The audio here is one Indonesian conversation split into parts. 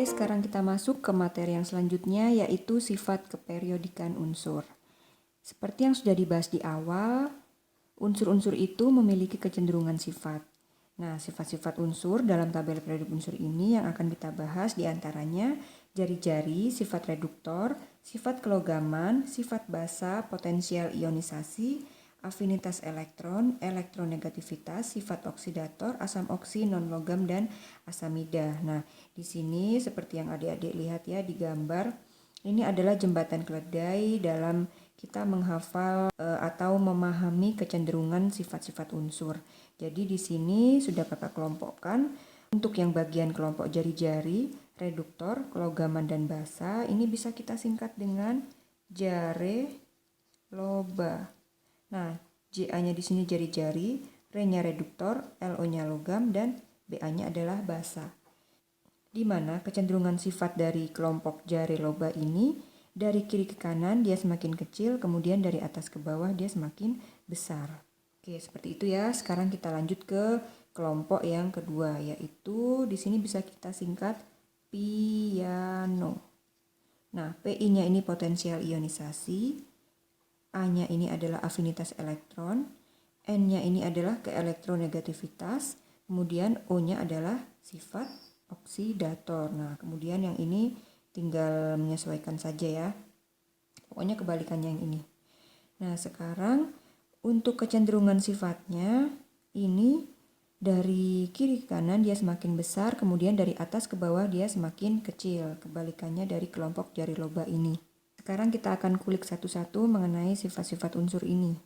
sekarang kita masuk ke materi yang selanjutnya, yaitu sifat keperiodikan unsur. Seperti yang sudah dibahas di awal, unsur-unsur itu memiliki kecenderungan sifat. Nah, sifat-sifat unsur dalam tabel periodik unsur ini yang akan kita bahas diantaranya jari-jari, sifat reduktor, sifat kelogaman, sifat basa, potensial ionisasi, afinitas elektron, elektronegativitas, sifat oksidator, asam oksi, non-logam, dan asamida. Nah, di sini seperti yang adik-adik lihat ya di gambar, ini adalah jembatan keledai dalam kita menghafal atau memahami kecenderungan sifat-sifat unsur. Jadi di sini sudah kakak kelompokkan untuk yang bagian kelompok jari-jari, reduktor, kelogaman, dan basa, ini bisa kita singkat dengan jare loba. Nah, JA-nya di sini jari-jari, R-nya reduktor, LO-nya logam, dan BA-nya adalah basa. Di mana kecenderungan sifat dari kelompok jare loba ini dari kiri ke kanan dia semakin kecil, kemudian dari atas ke bawah dia semakin besar. Oke, seperti itu ya. Sekarang kita lanjut ke kelompok yang kedua, yaitu di sini bisa kita singkat piano. Nah, PI-nya ini potensial ionisasi, A-nya ini adalah afinitas elektron, N-nya ini adalah keelektronegativitas, kemudian O-nya adalah sifat oksidator. Nah, kemudian yang ini tinggal menyesuaikan saja ya. Pokoknya kebalikannya yang ini. Nah, sekarang untuk kecenderungan sifatnya ini dari kiri ke kanan dia semakin besar, kemudian dari atas ke bawah dia semakin kecil. Kebalikannya dari kelompok jari loba ini. Sekarang kita akan kulik satu-satu mengenai sifat-sifat unsur ini.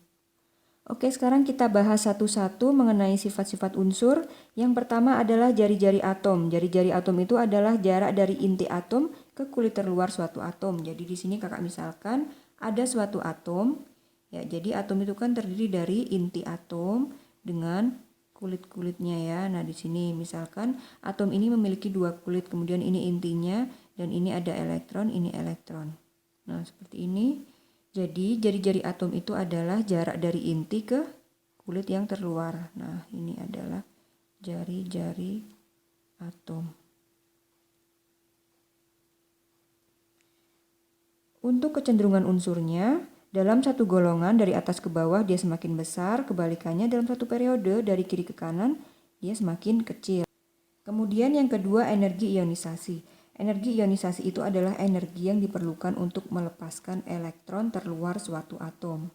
Oke, sekarang kita bahas satu-satu mengenai sifat-sifat unsur. Yang pertama adalah jari-jari atom. Jari-jari atom itu adalah jarak dari inti atom ke kulit terluar suatu atom. Jadi di sini kakak misalkan ada suatu atom. Ya, jadi atom itu kan terdiri dari inti atom dengan kulit-kulitnya ya. Nah, di sini misalkan atom ini memiliki dua kulit, kemudian ini intinya dan ini ada elektron, ini elektron. Nah, seperti ini. Jadi, jari-jari atom itu adalah jarak dari inti ke kulit yang terluar. Nah, ini adalah jari-jari atom. Untuk kecenderungan unsurnya, dalam satu golongan dari atas ke bawah dia semakin besar, kebalikannya dalam satu periode dari kiri ke kanan dia semakin kecil. Kemudian yang kedua, energi ionisasi. Energi ionisasi itu adalah energi yang diperlukan untuk melepaskan elektron terluar suatu atom.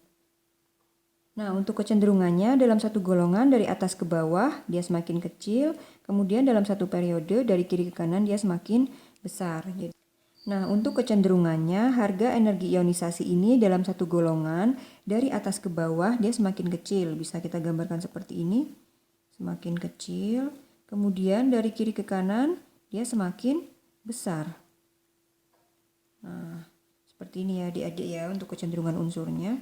Nah, untuk kecenderungannya dalam satu golongan dari atas ke bawah dia semakin kecil, kemudian dalam satu periode dari kiri ke kanan dia semakin besar. Nah, untuk kecenderungannya harga energi ionisasi ini dalam satu golongan dari atas ke bawah dia semakin kecil. Bisa kita gambarkan seperti ini. Semakin kecil, kemudian dari kiri ke kanan dia semakin besar. Nah, seperti ini ya adik-adik ya untuk kecenderungan unsurnya.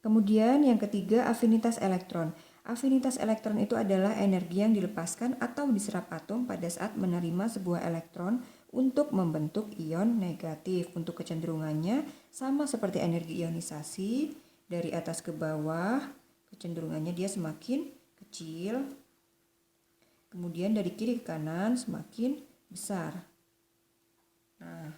Kemudian yang ketiga, afinitas elektron. Afinitas elektron itu adalah energi yang dilepaskan atau diserap atom pada saat menerima sebuah elektron untuk membentuk ion negatif. Untuk kecenderungannya sama seperti energi ionisasi, dari atas ke bawah kecenderungannya dia semakin kecil. Kemudian dari kiri ke kanan semakin besar. Nah,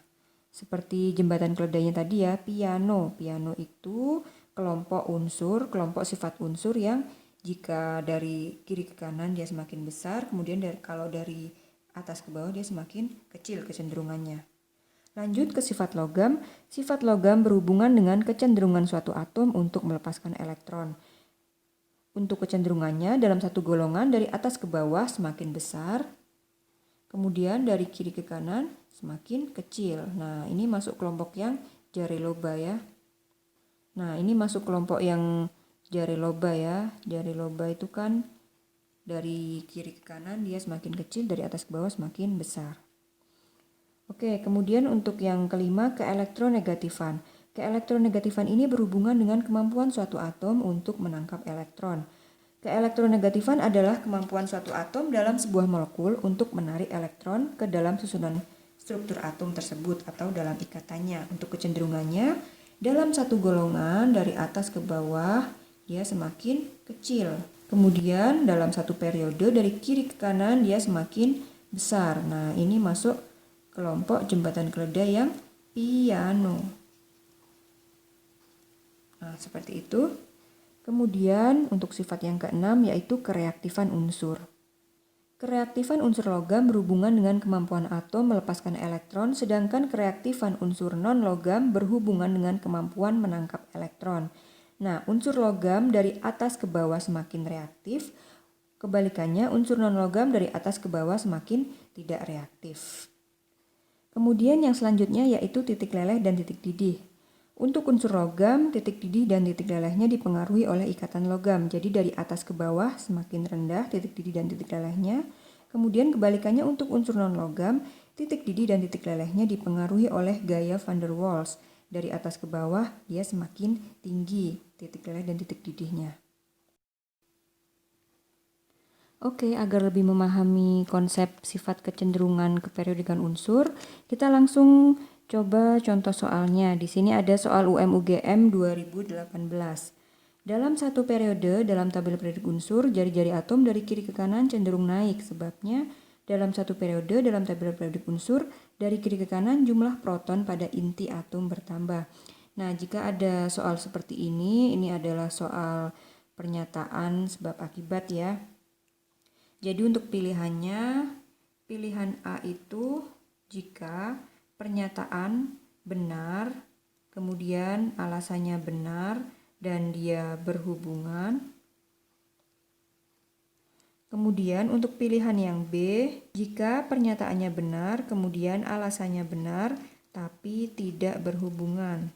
seperti jembatan keledainya tadi ya, piano. Piano itu kelompok unsur, kelompok sifat unsur yang jika dari kiri ke kanan dia semakin besar, kemudian kalau dari atas ke bawah dia semakin kecil kecenderungannya. Lanjut ke sifat logam. Sifat logam berhubungan dengan kecenderungan suatu atom untuk melepaskan elektron. Untuk kecenderungannya dalam satu golongan dari atas ke bawah semakin besar, kemudian dari kiri ke kanan semakin kecil. Nah, ini masuk kelompok yang jare loba ya. Nah, ini masuk kelompok yang jare loba ya. Jare loba itu kan dari kiri ke kanan dia semakin kecil, dari atas ke bawah semakin besar. Oke, kemudian untuk yang kelima, keelektronegatifan. Keelektronegatifan ini berhubungan dengan kemampuan suatu atom untuk menangkap elektron. Keelektronegatifan adalah kemampuan suatu atom dalam sebuah molekul untuk menarik elektron ke dalam susunan struktur atom tersebut atau dalam ikatannya. Untuk kecenderungannya, dalam satu golongan dari atas ke bawah dia semakin kecil. Kemudian dalam satu periode dari kiri ke kanan dia semakin besar. Nah, ini masuk kelompok jembatan keledai yang piano. Nah, seperti itu. Kemudian untuk sifat yang keenam yaitu kereaktifan unsur. Kereaktifan unsur logam berhubungan dengan kemampuan atom melepaskan elektron, sedangkan kereaktifan unsur non-logam berhubungan dengan kemampuan menangkap elektron. Nah, unsur logam dari atas ke bawah semakin reaktif, kebalikannya unsur non-logam dari atas ke bawah semakin tidak reaktif. Kemudian yang selanjutnya yaitu titik leleh dan titik didih. Untuk unsur logam, titik didih dan titik lelehnya dipengaruhi oleh ikatan logam. Jadi dari atas ke bawah semakin rendah titik didih dan titik lelehnya. Kemudian kebalikannya untuk unsur non-logam, titik didih dan titik lelehnya dipengaruhi oleh gaya van der Waals. Dari atas ke bawah dia semakin tinggi titik leleh dan titik didihnya. Oke, agar lebih memahami konsep sifat kecenderungan keperiodikan unsur, kita langsung coba contoh soalnya. Di sini ada soal UM-UGM 2018. Dalam satu periode dalam tabel periodik unsur, jari-jari atom dari kiri ke kanan cenderung naik. Sebabnya dalam satu periode dalam tabel periodik unsur, dari kiri ke kanan jumlah proton pada inti atom bertambah. Nah, jika ada soal seperti ini adalah soal pernyataan sebab akibat ya. Jadi untuk pilihannya, pilihan A itu jika pernyataan benar, kemudian alasannya benar dan dia berhubungan. Kemudian untuk pilihan yang B, jika pernyataannya benar, kemudian alasannya benar, tapi tidak berhubungan.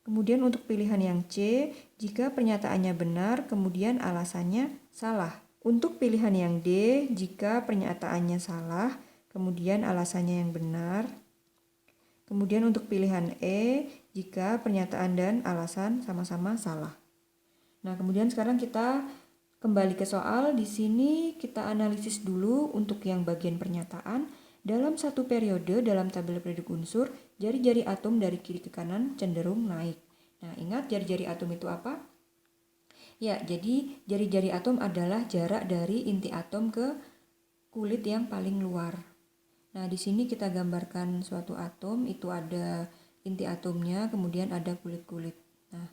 Kemudian untuk pilihan yang C, jika pernyataannya benar, kemudian alasannya salah. Untuk pilihan yang D, jika pernyataannya salah, kemudian alasannya yang benar. Kemudian untuk pilihan E, jika pernyataan dan alasan sama-sama salah. Nah, kemudian sekarang kita kembali ke soal. Di sini kita analisis dulu untuk yang bagian pernyataan. Dalam satu periode dalam tabel periodik unsur, jari-jari atom dari kiri ke kanan cenderung naik. Nah, ingat jari-jari atom itu apa? Ya, jadi jari-jari atom adalah jarak dari inti atom ke kulit yang paling luar. Nah, di sini kita gambarkan suatu atom, itu ada inti atomnya, kemudian ada kulit-kulit. Nah,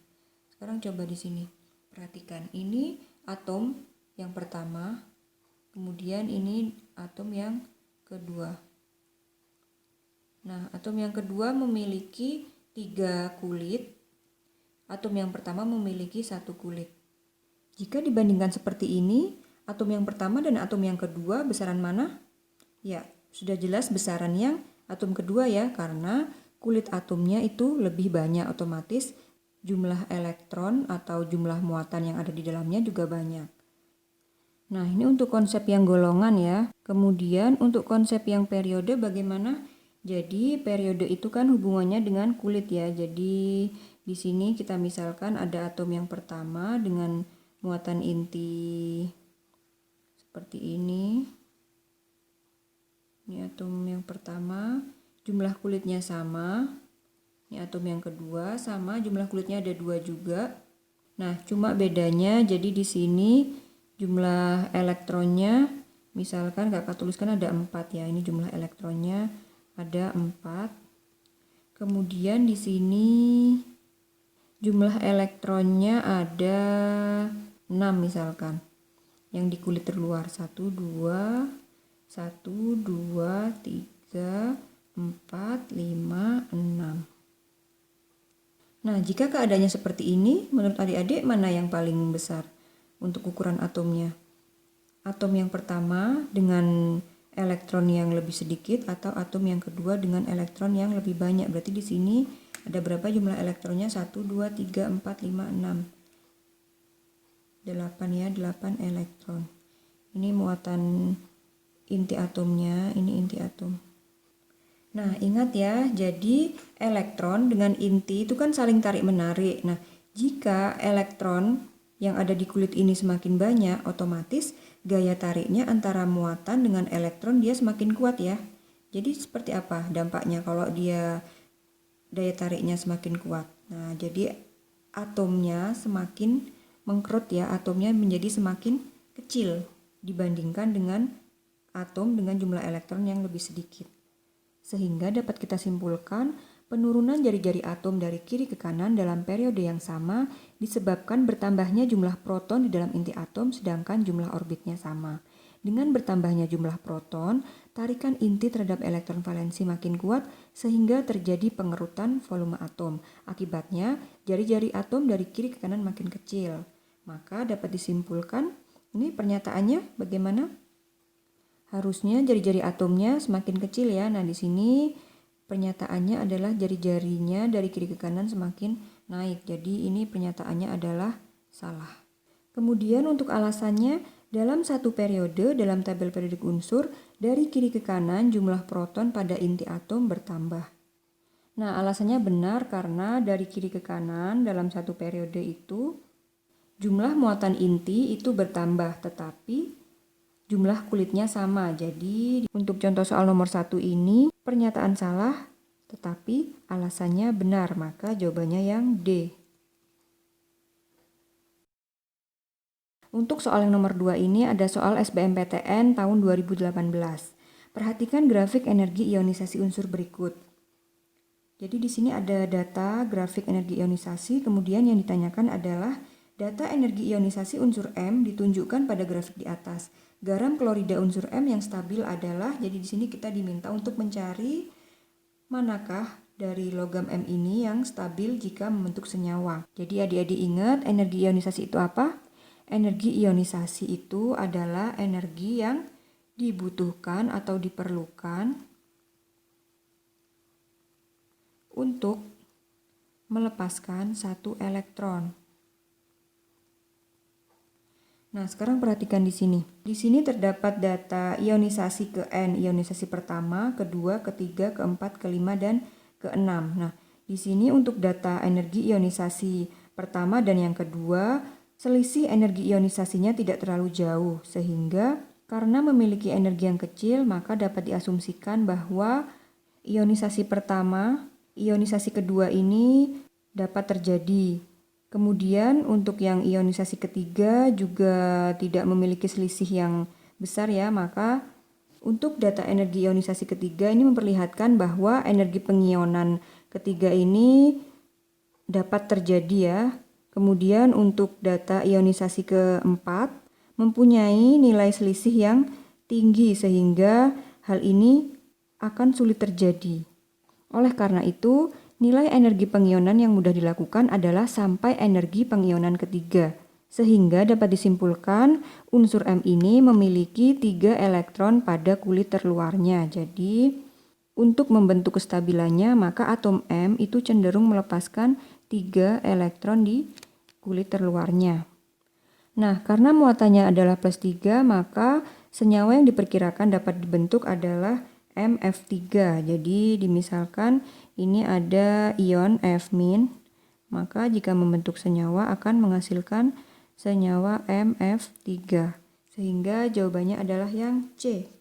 sekarang coba di sini. Perhatikan, ini atom yang pertama, kemudian ini atom yang kedua. Nah, atom yang kedua memiliki 3 kulit, atom yang pertama memiliki 1 kulit. Jika dibandingkan seperti ini, atom yang pertama dan atom yang kedua besaran mana? Ya, sudah jelas besaran yang atom kedua ya, karena kulit atomnya itu lebih banyak, otomatis jumlah elektron atau jumlah muatan yang ada di dalamnya juga banyak. Nah, ini untuk konsep yang golongan ya. Kemudian untuk konsep yang periode bagaimana? Jadi periode itu kan hubungannya dengan kulit ya. Jadi di sini kita misalkan ada atom yang pertama dengan muatan inti seperti ini. Ini atom yang pertama, jumlah kulitnya sama. Ini atom yang kedua sama, jumlah kulitnya ada 2 juga. Nah, cuma bedanya jadi di sini jumlah elektronnya misalkan kakak tuliskan ada 4 ya. Ini jumlah elektronnya ada 4. Kemudian di sini jumlah elektronnya ada 6 misalkan. Yang di kulit terluar 1 2 1 2 3 4 5 6. Nah, jika keadaannya seperti ini, menurut adik-adik mana yang paling besar untuk ukuran atomnya? Atom yang pertama dengan elektron yang lebih sedikit atau atom yang kedua dengan elektron yang lebih banyak? Berarti di sini ada berapa jumlah elektronnya? 1, 2, 3, 4, 5, 6. 8 ya, 8 elektron. Ini muatan inti atomnya, ini inti atom. Nah, ingat ya, jadi elektron dengan inti itu kan saling tarik-menarik. Nah, jika elektron yang ada di kulit ini semakin banyak, otomatis gaya tariknya antara muatan dengan elektron dia semakin kuat ya. Jadi seperti apa dampaknya kalau dia daya tariknya semakin kuat? Nah, jadi atomnya semakin mengkerut ya, atomnya menjadi semakin kecil dibandingkan dengan atom dengan jumlah elektron yang lebih sedikit. Sehingga dapat kita simpulkan penurunan jari-jari atom dari kiri ke kanan dalam periode yang sama disebabkan bertambahnya jumlah proton di dalam inti atom sedangkan jumlah orbitnya sama. Dengan bertambahnya jumlah proton, tarikan inti terhadap elektron valensi makin kuat sehingga terjadi pengerutan volume atom. Akibatnya, jari-jari atom dari kiri ke kanan makin kecil. Maka dapat disimpulkan, ini pernyataannya bagaimana? Harusnya jari-jari atomnya semakin kecil ya. Nah, di sini pernyataannya adalah jari-jarinya dari kiri ke kanan semakin naik. Jadi ini pernyataannya adalah salah. Kemudian untuk alasannya, dalam satu periode dalam tabel periodik unsur, dari kiri ke kanan jumlah proton pada inti atom bertambah. Nah, alasannya benar karena dari kiri ke kanan dalam satu periode itu jumlah muatan inti itu bertambah, tetapi jumlah kulitnya sama. Jadi untuk contoh soal nomor 1 ini pernyataan salah, tetapi alasannya benar, maka jawabannya yang D. Untuk soal yang nomor 2 ini ada soal SBMPTN tahun 2018. Perhatikan grafik energi ionisasi unsur berikut. Jadi di sini ada data grafik energi ionisasi, kemudian yang ditanyakan adalah data energi ionisasi unsur M ditunjukkan pada grafik di atas. Garam klorida unsur M yang stabil adalah, jadi di sini kita diminta untuk mencari manakah dari logam M ini yang stabil jika membentuk senyawa. Jadi adik-adik ingat energi ionisasi itu apa? Energi ionisasi itu adalah energi yang dibutuhkan atau diperlukan untuk melepaskan satu elektron. Nah, sekarang perhatikan di sini. Di sini terdapat data ionisasi ke N, ionisasi pertama, kedua, ketiga, keempat, kelima, dan keenam. Nah, di sini untuk data energi ionisasi pertama dan yang kedua, selisih energi ionisasinya tidak terlalu jauh, sehingga karena memiliki energi yang kecil, maka dapat diasumsikan bahwa ionisasi pertama, ionisasi kedua ini dapat terjadi. Kemudian untuk yang ionisasi ketiga juga tidak memiliki selisih yang besar ya, maka untuk data energi ionisasi ketiga ini memperlihatkan bahwa energi pengionan ketiga ini dapat terjadi ya. Kemudian untuk data ionisasi keempat mempunyai nilai selisih yang tinggi sehingga hal ini akan sulit terjadi. Oleh karena itu, nilai energi pengionan yang mudah dilakukan adalah sampai energi pengionan ketiga. Sehingga dapat disimpulkan unsur M ini memiliki 3 elektron pada kulit terluarnya. Jadi, untuk membentuk kestabilannya, maka atom M itu cenderung melepaskan 3 elektron di kulit terluarnya. Nah, karena muatannya adalah plus 3, maka senyawa yang diperkirakan dapat dibentuk adalah MF3. Jadi, dimisalkan ini ada ion F-, maka jika membentuk senyawa akan menghasilkan senyawa MF3. Sehingga jawabannya adalah yang C.